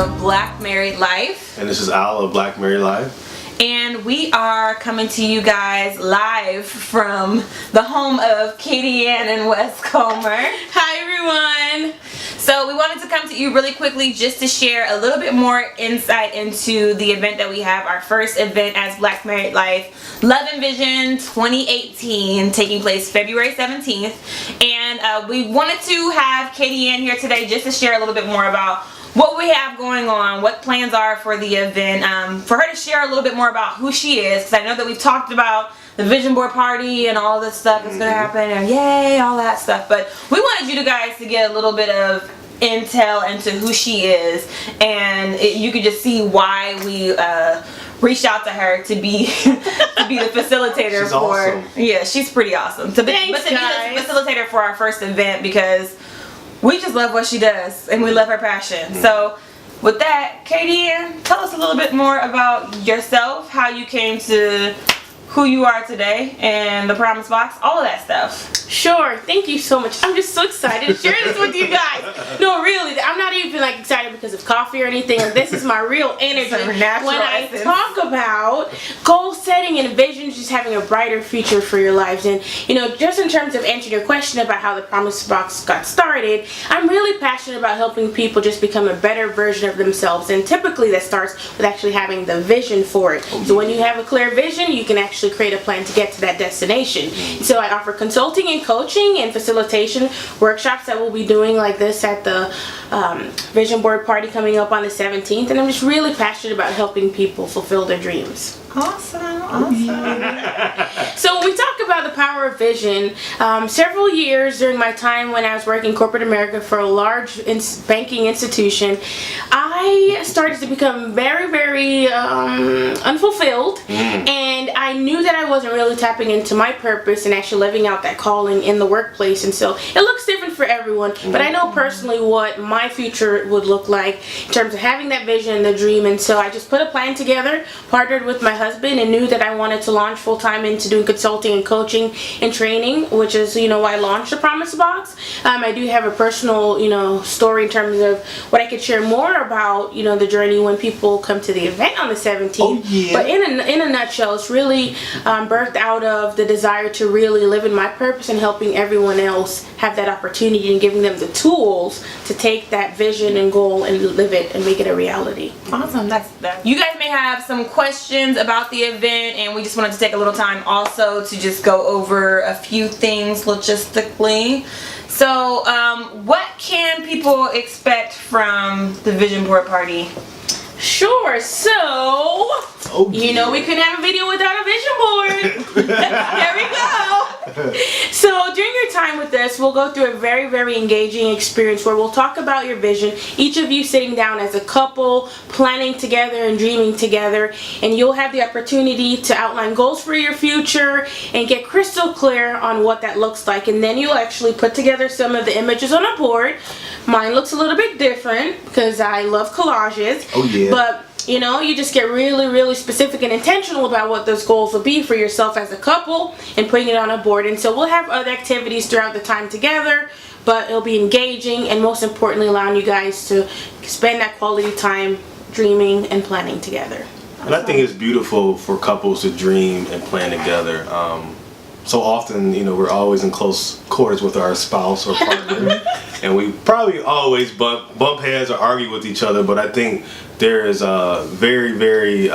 of Black Married Life. And this is Al of Black Married Life. And we are coming to you guys live from the home of Kaydian and Comer. Hi everyone! So we wanted to come to you really quickly just to share a little bit more insight into the event that we have, our first event as Black Married Life, Love and Vision 2018, taking place February 17th. And we wanted to have Kaydian here today just to share a little bit more about what we have going on, what plans are for the event, for her to share a little bit more about who she is, because I know that we've talked about the vision board party and all this stuff that's going to happen, and yay, all that stuff, but we wanted you guys to get a little bit of intel into who she is, and you could just see why we reached out to her to be the facilitator. She's awesome. Yeah, she's pretty awesome. Be the facilitator for our first event, because we just love what she does and we love her passion. So with that, Kaydian, tell us a little bit more about yourself, how you came to who you are today and the Promise Box, all of that stuff. Sure, thank you so much. I'm just so excited to share this with you guys. No, really, I'm not even like excited because of coffee or anything. This is my real energy when I talk about goal setting and vision, just having a brighter future for your lives. And you know, just in terms of answering your question about how the Promise Box got started, I'm really passionate about helping people just become a better version of themselves. And typically that starts with actually having the vision for it. So when you have a clear vision, you can actually create a plan to get to that destination. So I offer consulting and coaching and facilitation workshops that we'll be doing like this at the vision board party coming up on the 17th, and I'm just really passionate about helping people fulfill their dreams. Awesome. So when we talk about the power of vision, several years during my time when I was working in corporate America for a large banking institution, I started to become very unfulfilled, and I knew that I wasn't really tapping into my purpose and actually living out that calling in the workplace. And so it looks different for everyone, but I know personally what my future would look like in terms of having that vision and the dream. And so I just put a plan together, partnered with my husband, and knew that I wanted to launch full-time into doing consulting and coaching and training, which is, you know, why I launched the Promise Box. I do have a personal, you know, story in terms of what I could share more about, you know, the journey when people come to the event on the 17th. But in a nutshell, it's really birthed out of the desire to really live in my purpose and helping everyone else have that opportunity and giving them the tools to take that vision and goal and live it and make it a reality. Awesome. That's that. You guys may have some questions about the event, and we just wanted to take a little time also to just go over a few things logistically. So what can people expect from the vision board party? Sure, so you know we couldn't have a video without a vision board. There we go. So during your time with us, we'll go through a very engaging experience where we'll talk about your vision, each of you sitting down as a couple, planning together and dreaming together, and you'll have the opportunity to outline goals for your future and get crystal clear on what that looks like. And then you'll actually put together some of the images on a board. Mine looks a little bit different because I love collages. Oh yeah. But you know, you just get really specific and intentional about what those goals will be for yourself as a couple and putting it on a board. And so we'll have other activities throughout the time together, but it'll be engaging and most importantly allowing you guys to spend that quality time dreaming and planning together. And I think it's beautiful for couples to dream and plan together. So often, you know, we're always in close quarters with our spouse or partner, and we probably always bump heads or argue with each other. But I think there is a very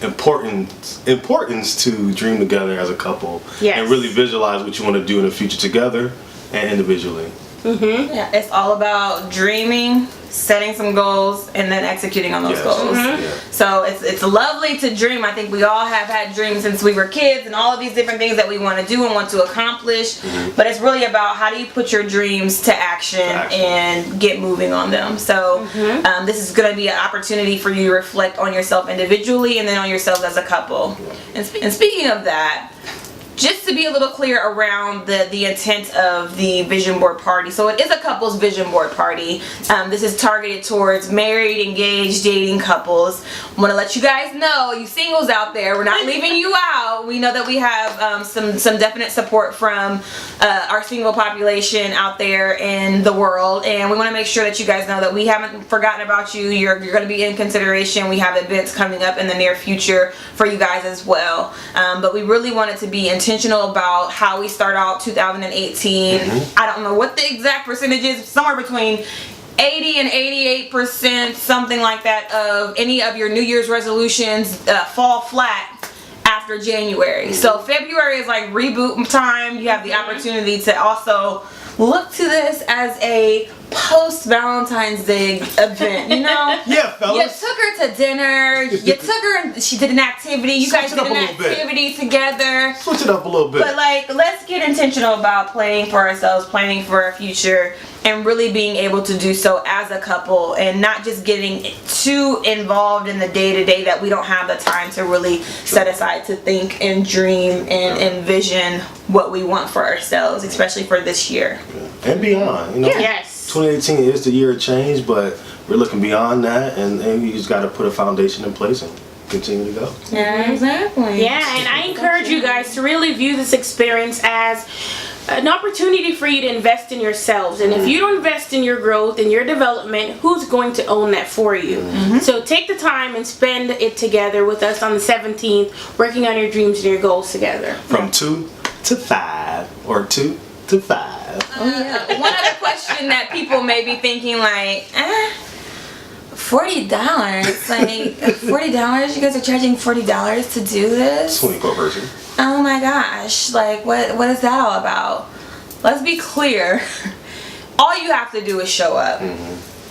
importance to dream together as a couple, and really visualize what you want to do in the future together and individually. Yeah, it's all about dreaming, setting some goals, and then executing on those goals. So it's lovely to dream. I think we all have had dreams since we were kids and all of these different things that we want to do and want to accomplish. But it's really about how do you put your dreams to action and get moving on them. So this is going to be an opportunity for you to reflect on yourself individually and then on yourself as a couple. And speaking of that, just to be a little clear around the intent of the vision board party. So it is a couples vision board party. This is targeted towards married, engaged, dating couples. I want to let you guys know, you singles out there, we're not leaving you out. We know that we have some definite support from our single population out there in the world, and we want to make sure that you guys know that we haven't forgotten about you. You're going to be in consideration. We have events coming up in the near future for you guys as well. But we really wanted to be intentional about how we start out 2018. I don't know what the exact percentage is, somewhere between 80 and 88%, something like that, of any of your New Year's resolutions fall flat after January. So February is like reboot time. You have the opportunity to also look to this as a post Valentine's Day event, you know? Yeah, fellas. You took her to dinner. You took her and she did an activity. You guys did an activity together. Switch it up a little bit. But like, let's get intentional about planning for ourselves, planning for our future, and really being able to do so as a couple, and not just getting too involved in the day-to-day that we don't have the time to really set aside to think and dream and envision what we want for ourselves, especially for this year. And beyond, you know? Yes. 2018 is the year of change, but we're looking beyond that, and you just got to put a foundation in place and continue to go. Yeah, exactly. Yeah, and I encourage you guys to really view this experience as an opportunity for you to invest in yourselves. And if you don't invest in your growth and your development, who's going to own that for you? So take the time and spend it together with us on the 17th, working on your dreams and your goals together. From 2 to 5, or 2 to 5. Oh yeah. One other question that people may be thinking, like, $40, like $40. You guys are charging $40 to do this? 24 version. Oh my gosh! Like, what is that all about? Let's be clear. All you have to do is show up.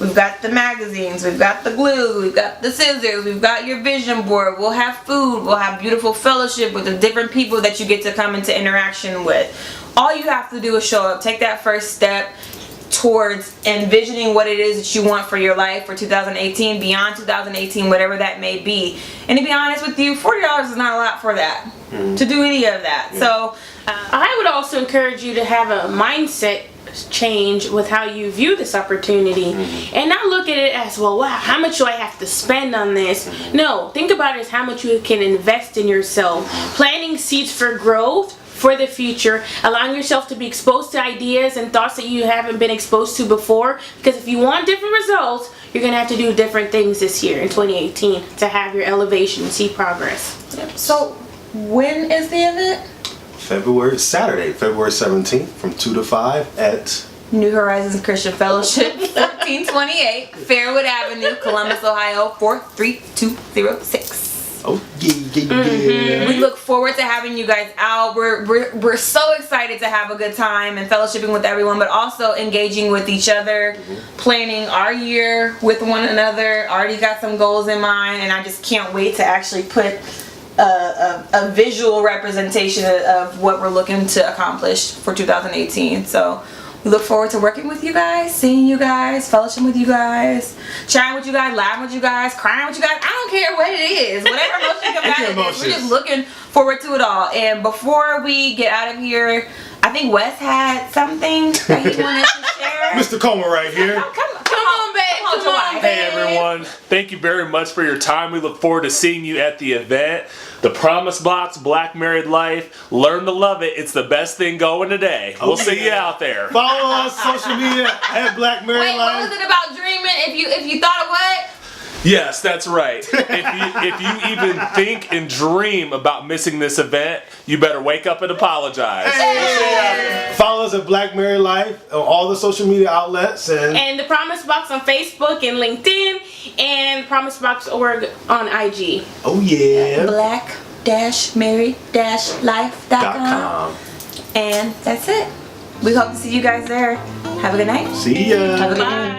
We've got the magazines, we've got the glue, we've got the scissors, we've got your vision board, we'll have food, we'll have beautiful fellowship with the different people that you get to come into interaction with. All you have to do is show up, take that first step towards envisioning what it is that you want for your life for 2018, beyond 2018, whatever that may be. And to be honest with you, $40 is not a lot for that, to do any of that. So I would also encourage you to have a mindset change with how you view this opportunity, and not look at it as, well, wow, how much do I have to spend on this? No, think about it as how much you can invest in yourself, planting seeds for growth for the future, allowing yourself to be exposed to ideas and thoughts that you haven't been exposed to before, because if you want different results, you're going to have to do different things this year in 2018 to have your elevation and see progress. So when is the event? Saturday, February 17th, from 2 to 5 at New Horizons Christian Fellowship, 1328 Fairwood Avenue, Columbus, Ohio, 43206. Oh yeah. We look forward to having you guys out. We're so excited to have a good time and fellowshipping with everyone, but also engaging with each other, planning our year with one another. Already got some goals in mind, and I just can't wait to actually put a visual representation of what we're looking to accomplish for 2018. So we look forward to working with you guys, seeing you guys, fellowshipping with you guys, chatting with you guys, laughing with you guys, crying with you guys. I don't care what it is. Whatever emotion comes out of this, we're just looking forward to it all. And before we get out of here, I think Wes had something that he wanted to share. Mr. Comer right here. Come on, babe. Come on, babe. Hey everyone, thank you very much for your time. We look forward to seeing you at the event. The Promise Box, Black Married Life. Learn to love it. It's the best thing going today. We'll see you out there. Follow us on social media at Black Married Wait, Life. what was it about dreaming? If you thought of what? Yes, that's right. If you even think and dream about missing this event, you better wake up and apologize. Hey. Follow us at Black Married Life on all the social media outlets, and the Promise Box on Facebook and LinkedIn, and Promise Box org on IG. Oh yeah. black-married-life.com. And that's it. We hope to see you guys there. Have a good night. See ya. Have a good night.